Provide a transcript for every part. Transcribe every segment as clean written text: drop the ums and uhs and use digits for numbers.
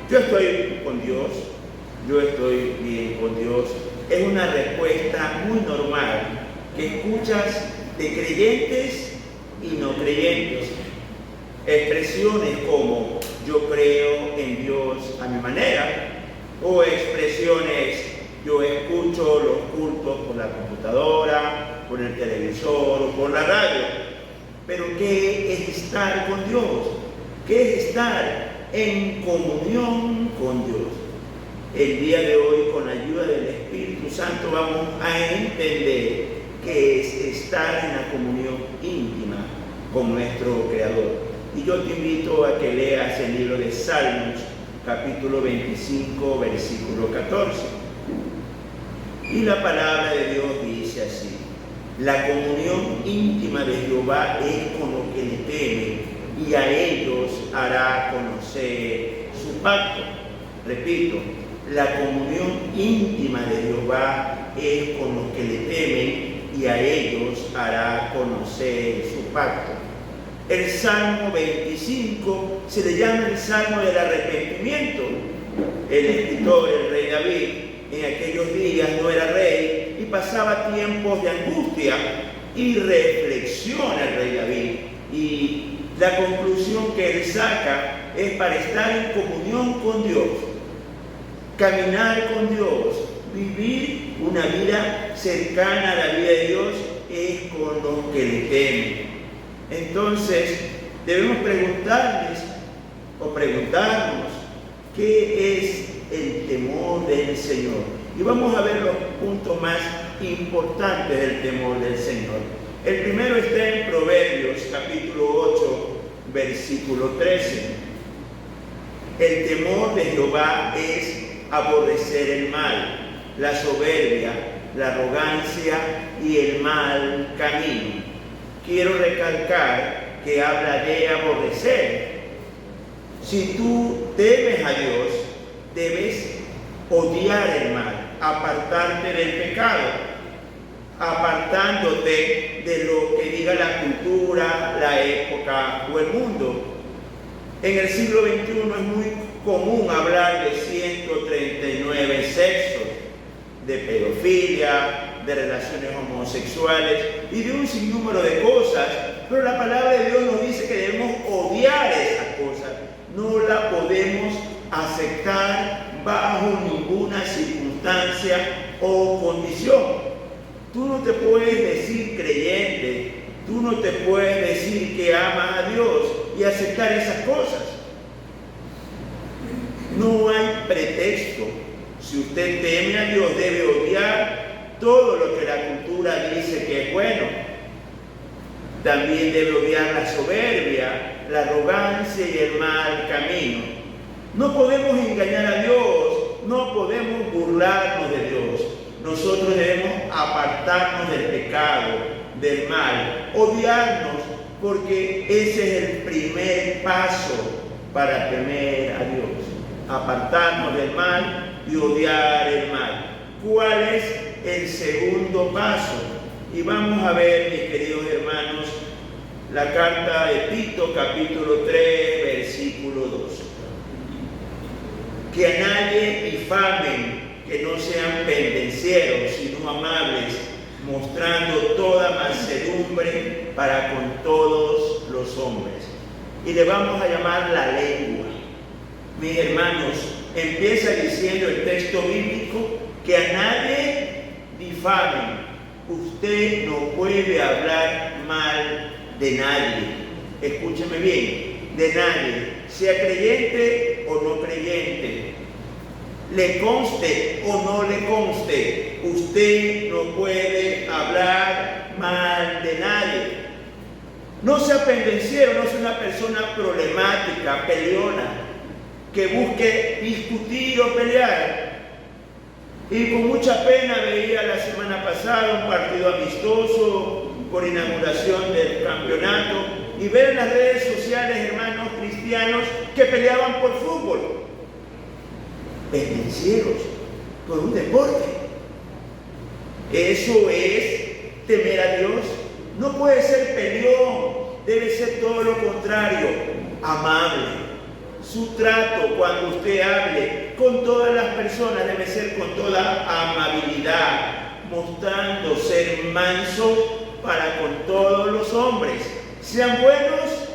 yo estoy con Dios, yo estoy bien con Dios, es una respuesta muy normal que escuchas de creyentes y no creyentes. Expresiones como yo creo en Dios a mi manera, o expresiones yo escucho los cultos por la computadora, por el televisor o por la radio. Pero ¿qué es estar con Dios? ¿Qué es estar en comunión con Dios? El día de hoy, con la ayuda del Espíritu Santo, vamos a entender qué es estar en la comunión íntima con nuestro Creador. Y yo te invito a que leas el libro de Salmos, capítulo 25, versículo 14. Y la palabra de Dios dice así: la comunión íntima de Jehová es con los que le temen, y a ellos hará conocer su pacto. Repito, la comunión íntima de Jehová es con los que le temen, y a ellos hará conocer su pacto. El Salmo 25 se le llama el Salmo del arrepentimiento. El escritor, el rey David, en aquellos días no era rey y pasaba tiempos de angustia y reflexiona el rey David. Y la conclusión que él saca es para estar en comunión con Dios, caminar con Dios, vivir una vida cercana a la vida de Dios, es con los que le temen. Entonces, debemos preguntarnos, ¿qué es el temor del Señor? Y vamos a ver los puntos más importantes del temor del Señor. El primero está en Proverbios, capítulo 8, versículo 13. El temor de Jehová es aborrecer el mal, la soberbia, la arrogancia y el mal camino. Quiero recalcar que habla de aborrecer. Si tú temes a Dios, debes odiar el mal, apartarte del pecado, apartándote de lo que diga la cultura, la época o el mundo. En el siglo XXI es muy común hablar de 139 sexos, de pedofilia, de relaciones homosexuales y de un sinnúmero de cosas, pero la palabra de Dios nos dice que debemos odiar esas cosas. No la podemos aceptar bajo ninguna circunstancia o condición. Tú no te puedes decir creyente, tú no te puedes decir que amas a Dios y aceptar esas cosas. No hay pretexto. Si usted teme a Dios, debe odiar todo lo que la cultura dice que es bueno. También debe odiar la soberbia, la arrogancia y el mal camino. No podemos engañar a Dios, no podemos burlarnos de Dios. Nosotros debemos apartarnos del pecado, del mal, odiarnos, porque ese es el primer paso para temer a Dios. Apartarnos del mal y odiar el mal. ¿Cuál es el segundo paso? Y vamos a ver, mis queridos hermanos, la carta de Tito, capítulo 3, versículo 2. Que a nadie difamen, que no sean pendencieros, sino amables, mostrando toda mansedumbre para con todos los hombres. Y le vamos a llamar la lengua. Mis hermanos, empieza diciendo el texto bíblico que a nadie difamen. Usted no puede hablar mal de nadie. Escúcheme bien, de nadie, sea creyente o no creyente, le conste o no le conste, usted no puede hablar mal de nadie. No sea pendenciero, no sea una persona problemática, peleona, que busque discutir o pelear. Y con mucha pena veía la semana pasada un partido amistoso por inauguración del campeonato y ver en las redes sociales hermanos cristianos que peleaban por fútbol. Pendencieros por un deporte. Eso es temer a Dios. No puede ser peleón, debe ser todo lo contrario, amable, Su trato cuando usted hable con todas las personas debe ser con toda amabilidad, mostrando ser manso para con todos los hombres, sean buenos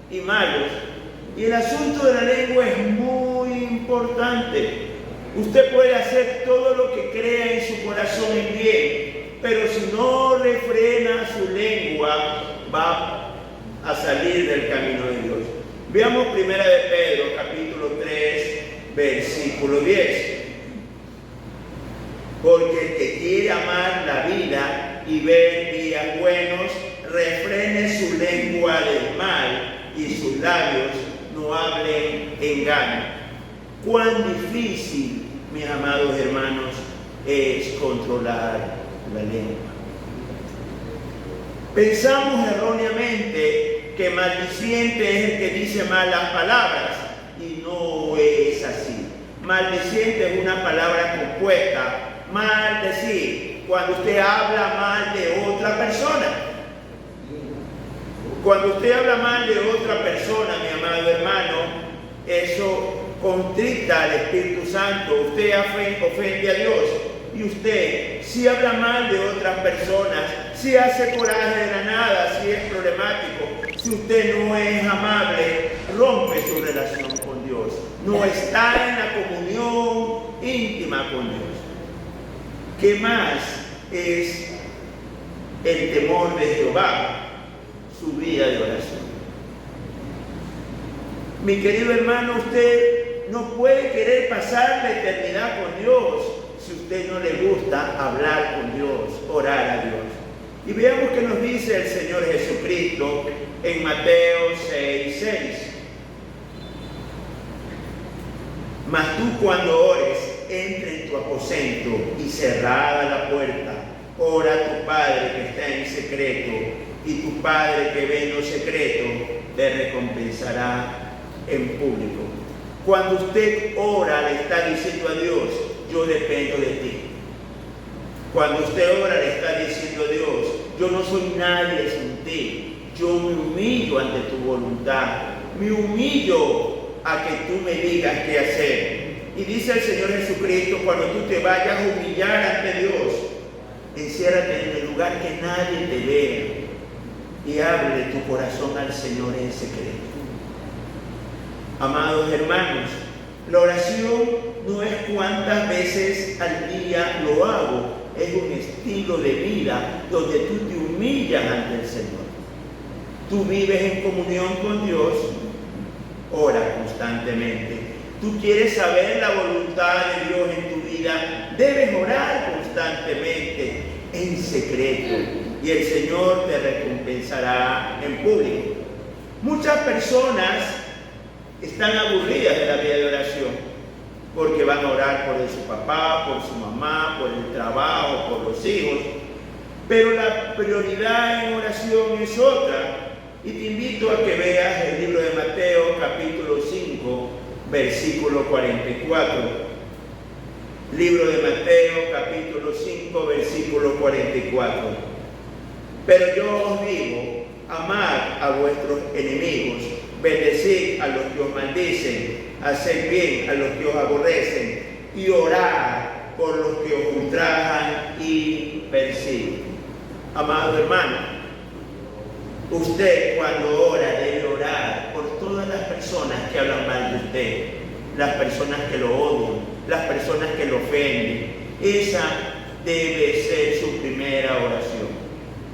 y malos. Y el asunto de la lengua es muy importante. Usted puede hacer todo lo que crea en su corazón en bien, pero si no refrena su lengua, va a salir del camino de Dios. Veamos 1 de Pedro, capítulo 3, versículo 10. Porque el que quiere amar la vida y ver días buenos, refrene su lengua del mal y sus labios no hablen engaño. Cuán difícil, mis amados hermanos, es controlar la lengua. Pensamos erróneamente que maldiciente es el que dice malas palabras, y no es así. Maldiciente es una palabra compuesta. Maldecir, cuando usted habla mal de otra persona. Cuando usted habla mal de otra persona, mi amado hermano, eso contrita al Espíritu Santo. Usted ofende a Dios. Y usted, si habla mal de otras personas, si hace coraje de la nada, si es problemático, si usted no es amable, rompe su relación con Dios. No está en la comunión íntima con Dios. ¿Qué más es el temor de Jehová? Su vida de oración. Mi querido hermano, usted no puede querer pasar la eternidad con Dios si usted no le gusta hablar con Dios, orar a Dios. Y veamos qué nos dice el Señor Jesucristo en Mateo 6:6. Mas tú cuando ores, entra en tu aposento y cerrada la puerta, ora a tu Padre que está en secreto, y tu Padre que ve en lo secreto te recompensará en público. Cuando usted ora, le está diciendo a Dios, yo dependo de ti. Cuando usted ora, le está diciendo a Dios, yo no soy nadie sin ti. Yo me humillo ante tu voluntad. Me humillo a que tú me digas qué hacer. Y dice el Señor Jesucristo, cuando tú te vayas a humillar ante Dios, enciérrate en el lugar que nadie te vea y abre tu corazón al Señor en secreto. Amados hermanos, la oración no es cuántas veces al día lo hago, es un estilo de vida donde tú te humillas ante el Señor. Tú vives en comunión con Dios, ora constantemente. Tú quieres saber la voluntad de Dios en tu vida, debes orar constantemente en secreto y el Señor te recompensará en público. Muchas personas están aburridas de la vida de oración porque van a orar por su papá, por su mamá, por el trabajo, por los hijos, pero la prioridad en oración es otra. Y te invito a que veas el libro de Mateo capítulo 5 versículo 44. Libro de Mateo capítulo 5 versículo 44. Pero yo os digo, amad a vuestros enemigos, bendecid a los que os maldicen, haced bien a los que os aborrecen y orad por los que os ultrajan y persiguen. Amado hermano, usted cuando ora debe orar por todas las personas que hablan mal de usted, las personas que lo odian, las personas que lo ofenden. Esa debe ser su primera oración.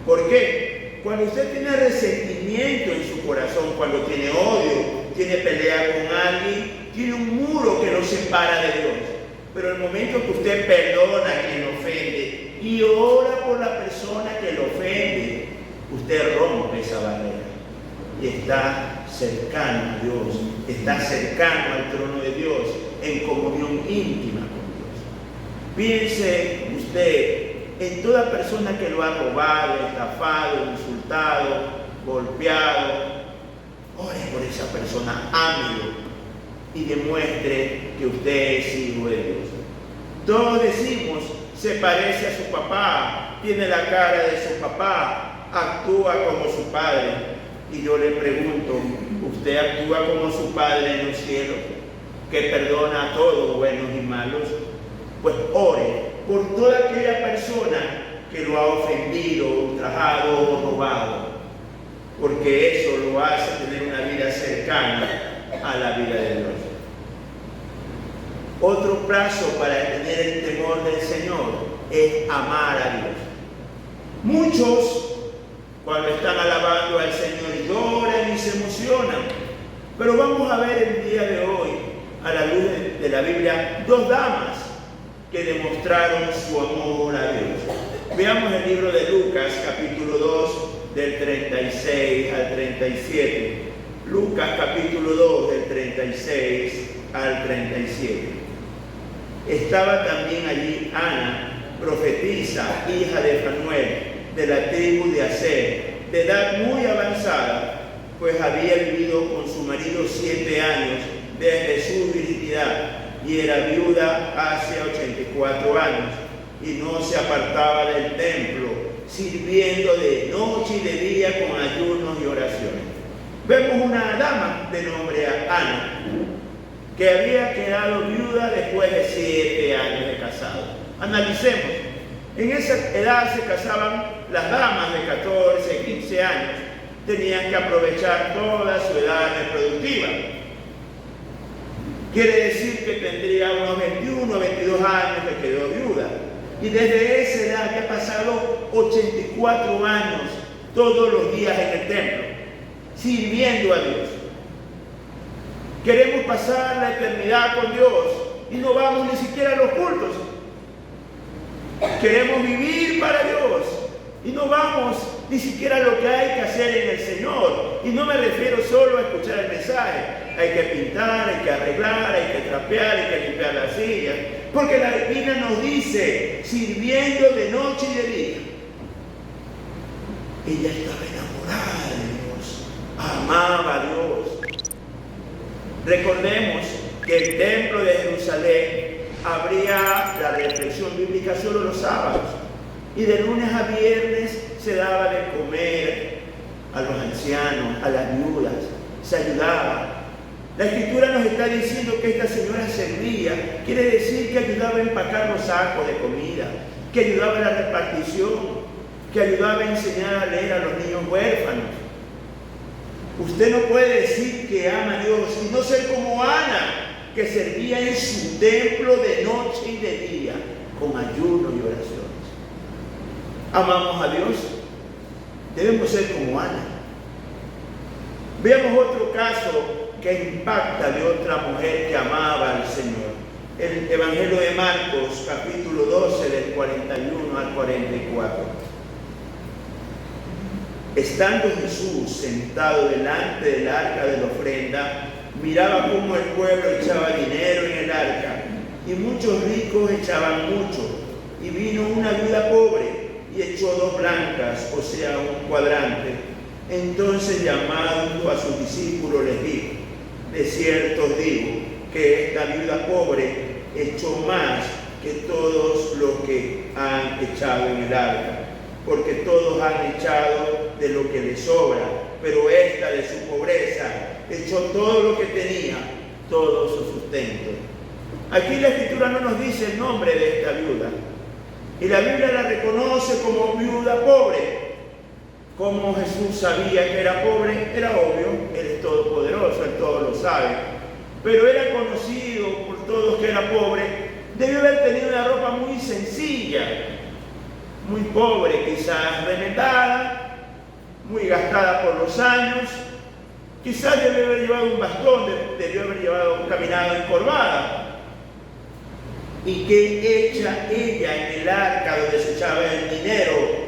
¿Por qué? Cuando usted tiene resentimiento en su corazón, cuando tiene odio, tiene pelea con alguien, tiene un muro que lo separa de Dios. Pero el momento que usted perdona a quien lo ofende y ora por la persona que lo ofende, usted rompe esa barrera y está cercano a Dios, está cercano al trono de Dios, en comunión íntima con Dios. Piense usted en toda persona que lo ha robado, estafado, insultado, golpeado. Ore por esa persona, ámelo y demuestre que usted es hijo de Dios. Todos decimos, se parece a su papá, tiene la cara de su papá, actúa como su padre. Y yo le pregunto, ¿usted usted actúa como su Padre en los cielos, que perdona a todos, buenos y malos, pues ore por toda aquella persona que lo ha ofendido, ultrajado o robado, porque eso lo hace tener una vida cercana a la vida de Dios. Otro paso para tener el temor del Señor es amar a Dios. Muchos, cuando están alabando al Señor, lloran y se emocionan, pero vamos a ver el día de hoy, a la luz de la Biblia, dos damas que demostraron su amor a Dios. Veamos el libro de Lucas, capítulo 2, del 36 al 37. Lucas, capítulo 2, del 36 al 37. Estaba también allí Ana, profetisa, hija de Fanuel, de la tribu de Aser, de edad muy avanzada, pues había vivido con su marido 7 años desde su virginidad, y era viuda hace 84 años, y no se apartaba del templo, sirviendo de noche y de día con ayunos y oraciones. Vemos una dama de nombre Ana, que había quedado viuda después de 7 años de casado. Analicemos. En esa edad se casaban las damas de 14, 15 años. Tenían que aprovechar toda su edad reproductiva. Quiere decir que tendría unos 21, 22 años que quedó viuda. Y desde esa edad había pasado 84 años todos los días en el templo, sirviendo a Dios. Queremos pasar la eternidad con Dios y no vamos ni siquiera a los cultos. Queremos vivir para Dios y no vamos ni siquiera a lo que hay que hacer en el Señor. Y no me refiero solo a escuchar el mensaje. Hay que pintar, hay que arreglar, hay que trapear, hay que limpiar la silla. Porque la Biblia nos dice, sirviendo de noche y de día. Ella estaba enamorada de Dios, amaba a Dios. Recordemos que el templo de Jerusalén abría la reflexión bíblica solo los sábados, y de lunes a viernes se daba de comer a los ancianos, a las viudas, se ayudaba. La Escritura nos está diciendo que esta señora servía, quiere decir que ayudaba a empacar los sacos de comida, que ayudaba en la repartición, que ayudaba a enseñar a leer a los niños huérfanos. Usted no puede decir que ama a Dios y no ser como Ana, que servía en su templo de noche y de día, con ayuno y oraciones. ¿Amamos a Dios? Debemos ser como Ana. Veamos otro caso que impacta de otra mujer que amaba al Señor. El Evangelio de Marcos, capítulo 12, del 41 al 44. Estando Jesús sentado delante del arca de la ofrenda, miraba cómo el pueblo echaba dinero en el arca, y muchos ricos echaban mucho. Y vino una viuda pobre y echó 2 blancas, o sea, un cuadrante. Entonces, llamando a sus discípulos, les dijo: de cierto os digo que esta viuda pobre echó más que todos los que han echado en el arca, porque todos han echado de lo que les sobra, pero esta de su pobreza echó todo lo que tenía, todo su sustento. Aquí la Escritura no nos dice el nombre de esta viuda, y la Biblia la reconoce como viuda pobre. Como Jesús sabía que era pobre, era obvio, Él es todopoderoso, Él todo lo sabe, pero era conocido por todos que era pobre. Debió haber tenido una ropa muy sencilla, muy pobre, quizás remendada, muy gastada por los años. Quizás debió haber llevado un bastón, debió haber caminado encorvada. ¿Y qué echa ella en el arca donde se echaba el dinero?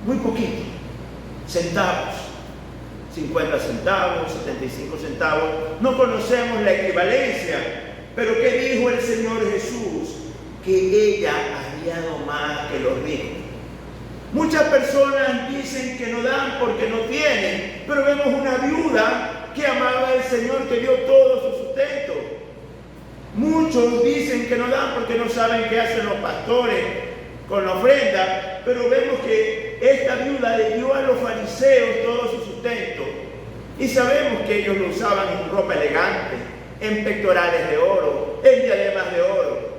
Muy poquito, centavos, 50 centavos, 75 centavos. No conocemos la equivalencia, pero ¿qué dijo el Señor Jesús? Que ella había dado más que los ricos. Muchas personas dicen que no dan porque no tienen, pero vemos una viuda que amaba al Señor, que dio todo su sustento. Muchos dicen que no dan porque no saben qué hacen los pastores con la ofrenda, pero vemos que esta viuda le dio a los fariseos todo su sustento. Y sabemos que ellos lo usaban en ropa elegante, en pectorales de oro, en diademas de oro.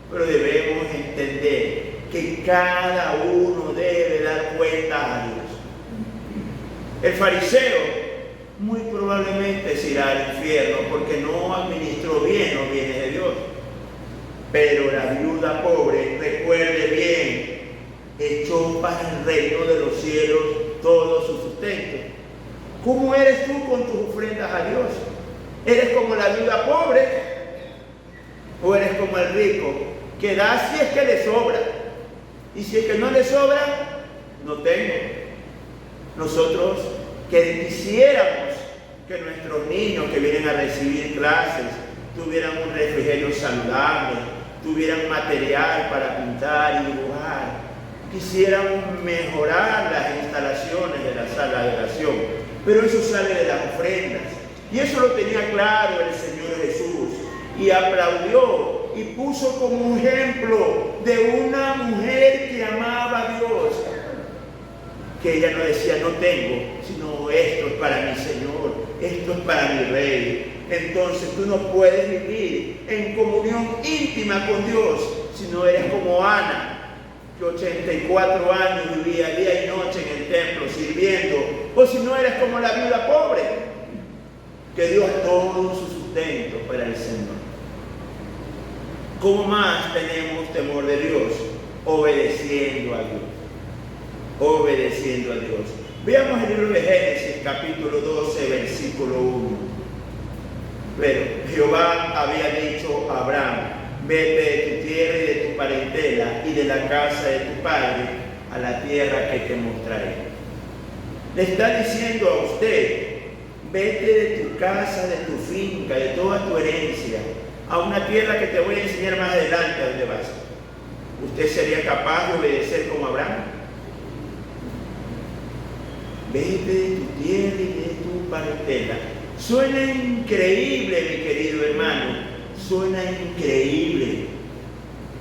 Pero debemos entender que cada uno debe dar cuenta a Dios. El fariseo muy probablemente se irá al infierno porque no administró bien los bienes de Dios. Pero la viuda pobre, recuerde bien, echó para el reino de los cielos todo su sustento. ¿Cómo eres tú con tus ofrendas a Dios? ¿Eres como la viuda pobre o eres como el rico que da si es que le sobra? Y si es que no le sobra, no tengo. Nosotros que quisiéramos que nuestros niños que vienen a recibir clases tuvieran un refrigerio saludable, tuvieran material para pintar y dibujar, quisiéramos mejorar las instalaciones de la sala de oración, pero eso sale de las ofrendas. Y eso lo tenía claro el Señor Jesús y aplaudió y puso como ejemplo de una mujer que amaba a Dios, que ella no decía no tengo, sino esto es para mi Señor, esto es para mi Rey. Entonces tú no puedes vivir en comunión íntima con Dios si no eres como Ana, que 84 años vivía día y noche en el templo sirviendo, o si no eres como la viuda pobre, que dio todo su sustento para el Señor. ¿Cómo más tenemos temor de Dios? Obedeciendo a Dios. Obedeciendo a Dios. Veamos el libro de Génesis, capítulo 12, versículo 1. Pero Jehová había dicho a Abraham: vete de tu tierra y de tu parentela y de la casa de tu padre a la tierra que te mostraré. Le está diciendo a usted: vete de tu casa, de tu finca, de toda tu herencia, a una tierra que te voy a enseñar más adelante a dónde vas. ¿Usted sería capaz de obedecer como Abraham? Vete de tu tierra y de tu parentela. Suena increíble, mi querido hermano, suena increíble,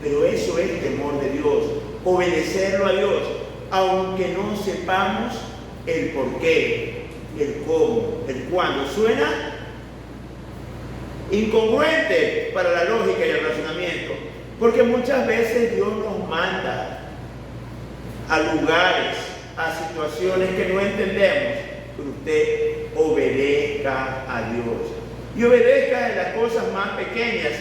pero eso es temor de Dios, obedecerlo a Dios, aunque no sepamos el por qué, el cómo, el cuándo. Suena incongruente para la lógica y el razonamiento, porque muchas veces Dios nos manda a lugares, a situaciones que no entendemos, pero usted obedezca a Dios y obedezca en las cosas más pequeñas.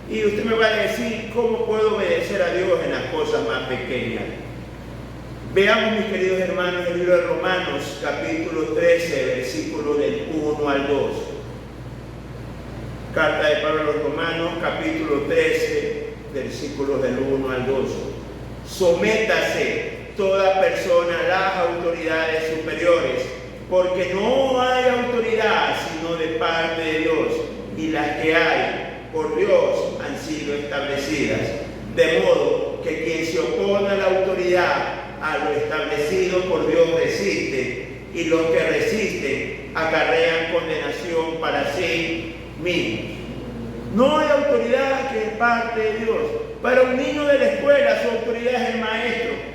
Y usted me va a decir: ¿cómo puedo obedecer a Dios en las cosas más pequeñas? Veamos, mis queridos hermanos, el libro de Romanos, capítulo 13, versículo del 1 al 2. Carta de Pablo a los Romanos, capítulo 13, versículos del 1 al 2. Sométase toda persona a las autoridades superiores, porque no hay autoridad sino de parte de Dios, y las que hay por Dios han sido establecidas. De modo que quien se opone a la autoridad, a lo establecido por Dios, resiste, y los que resisten acarrean condenación para sí mismos. No hay autoridad que es parte de Dios. Para un niño de la escuela, su autoridad es el maestro.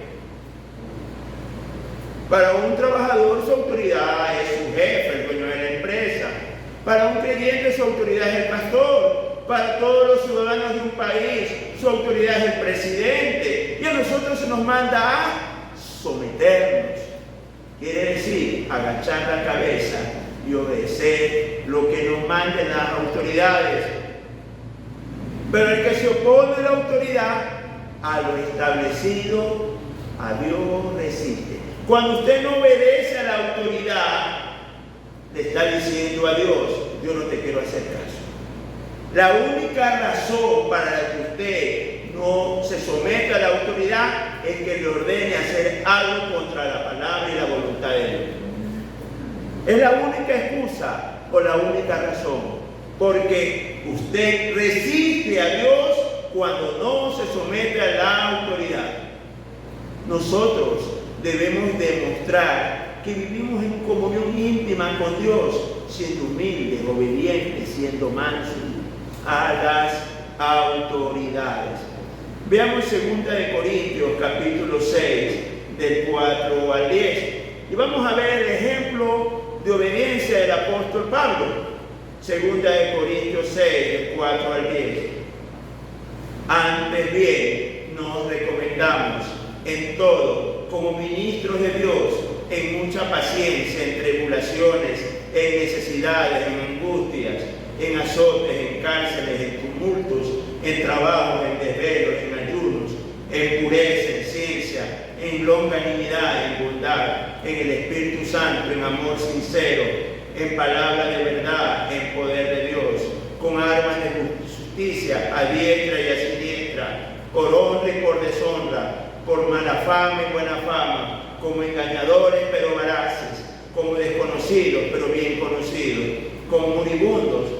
Para un trabajador, su autoridad es su jefe, el dueño de la empresa. Para un creyente, su autoridad es el pastor. Para todos los ciudadanos de un país, su autoridad es el presidente. Y a nosotros se nos manda a someternos. Quiere decir, agachar la cabeza y obedecer lo que nos manden las autoridades. Pero el que se opone a la autoridad, a lo establecido, a Dios resiste. Cuando usted no obedece a la autoridad, le está diciendo a Dios: yo no te quiero hacer caso. La única razón para que usted no se someta a la autoridad es que le ordene hacer algo contra la palabra y la voluntad de Dios. Es la única excusa o la única razón, porque usted resiste a Dios cuando no se somete a la autoridad. Nosotros debemos demostrar que vivimos en comunión íntima con Dios, siendo humildes, obedientes, siendo mansos a las autoridades. Veamos 2 Corintios, capítulo 6, del 4 al 10. Y vamos a ver el ejemplo de obediencia del apóstol Pablo. Segunda de Corintios 6, del 4 al 10. Antes bien, nos recomendamos en todo, como ministros de Dios, en mucha paciencia, en tribulaciones, en necesidades, en angustias, en azotes, en cárceles, en tumultos, en trabajos, en desvelos, en ayunos, en pureza, en ciencia, en longanimidad, en bondad, en el Espíritu Santo, en amor sincero, en palabra de verdad, en poder de Dios, con armas de justicia, a diestra y a siniestra, por honra y por deshonra, por mala fama y buena fama, como engañadores pero veraces, como desconocidos pero bien conocidos, como moribundos,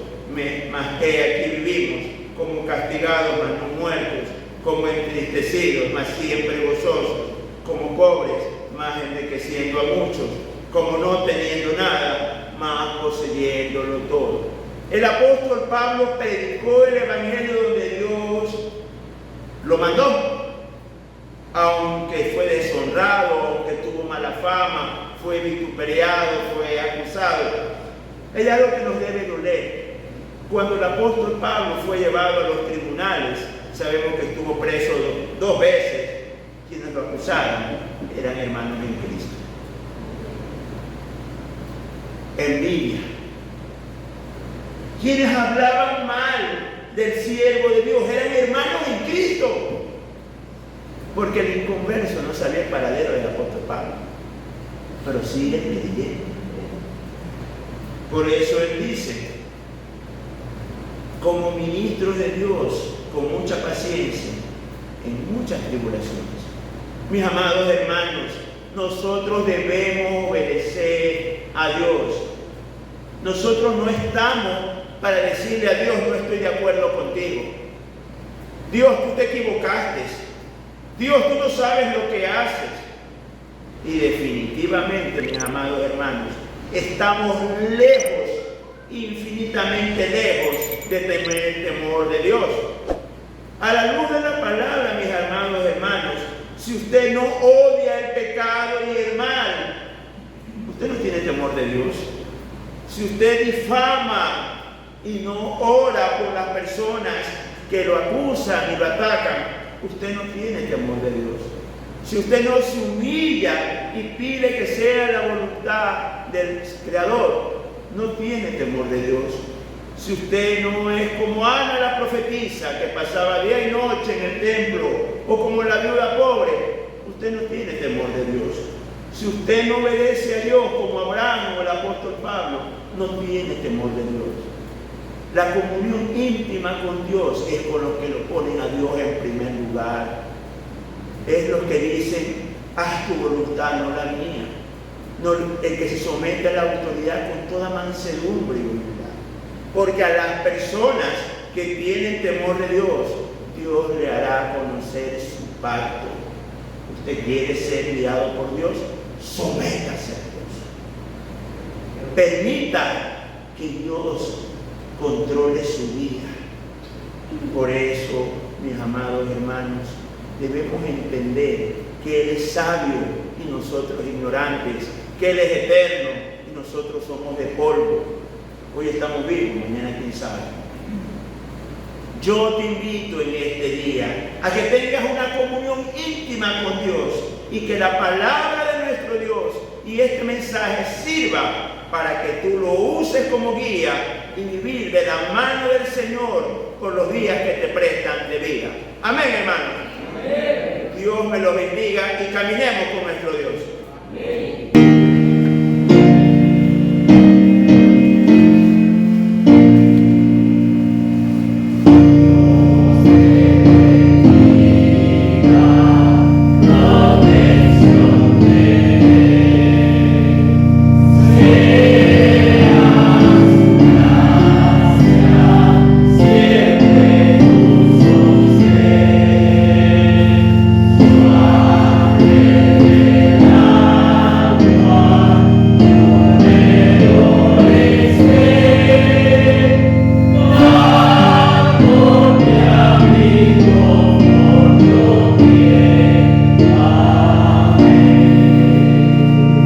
mas que aquí vivimos, como castigados mas no muertos, como entristecidos mas siempre gozosos, como pobres mas enriqueciendo a muchos, como no teniendo nada, mas poseyéndolo todo. El apóstol Pablo predicó el evangelio donde Dios lo mandó, aunque fue deshonrado, aunque tuvo mala fama, fue vituperiado, fue acusado. Es algo que nos debe doler. Cuando el apóstol Pablo fue llevado a los tribunales, sabemos que estuvo preso 2 veces. Quienes lo acusaron eran hermanos en Cristo. Envidia. Quienes hablaban mal del siervo de Dios eran hermanos en Cristo. Porque el inconverso no sabía el paradero del apóstol Pablo, pero sigue creyendo. Por eso él dice, como ministros de Dios, con mucha paciencia, en muchas tribulaciones. Mis amados hermanos, nosotros debemos obedecer a Dios. Nosotros no estamos para decirle a Dios, no estoy de acuerdo contigo. Dios, tú te equivocaste. Dios, tú no sabes lo que haces. Y definitivamente, mis amados hermanos, estamos lejos, infinitamente lejos de temer el temor de Dios. A la luz de la palabra, mis amados hermanos, si usted no odia el pecado y el mal, usted no tiene temor de Dios. Si usted difama y no ora por las personas que lo acusan y lo atacan, usted no tiene temor de Dios. Si usted no se humilla y pide que sea la voluntad del Creador, no tiene temor de Dios. Si usted no es como Ana la profetisa, que pasaba día y noche en el templo, o como la viuda pobre, usted no tiene temor de Dios. Si usted no obedece a Dios como Abraham o el apóstol Pablo, no tiene temor de Dios. La comunión íntima con Dios es con los que lo ponen a Dios en primer lugar. Es los que dicen, haz tu voluntad, no la mía. No, el que se somete a la autoridad con toda mansedumbre y humildad. Porque a las personas que tienen temor de Dios, Dios le hará conocer su pacto. Usted quiere ser guiado por Dios, sométase a Dios. Permita que Dios controle su vida. Por eso, mis amados hermanos, debemos entender que Él es sabio y nosotros ignorantes, que Él es eterno y nosotros somos de polvo. Hoy estamos vivos, mañana quién sabe. Yo te invito en este día a que tengas una comunión íntima con Dios y que la palabra de nuestro Dios y este mensaje sirva para que tú lo uses como guía y vivir de la mano del Señor por los días que te prestan de vida. Amén, hermano. Amén. Dios me lo bendiga y caminemos con nuestro Dios. Amén.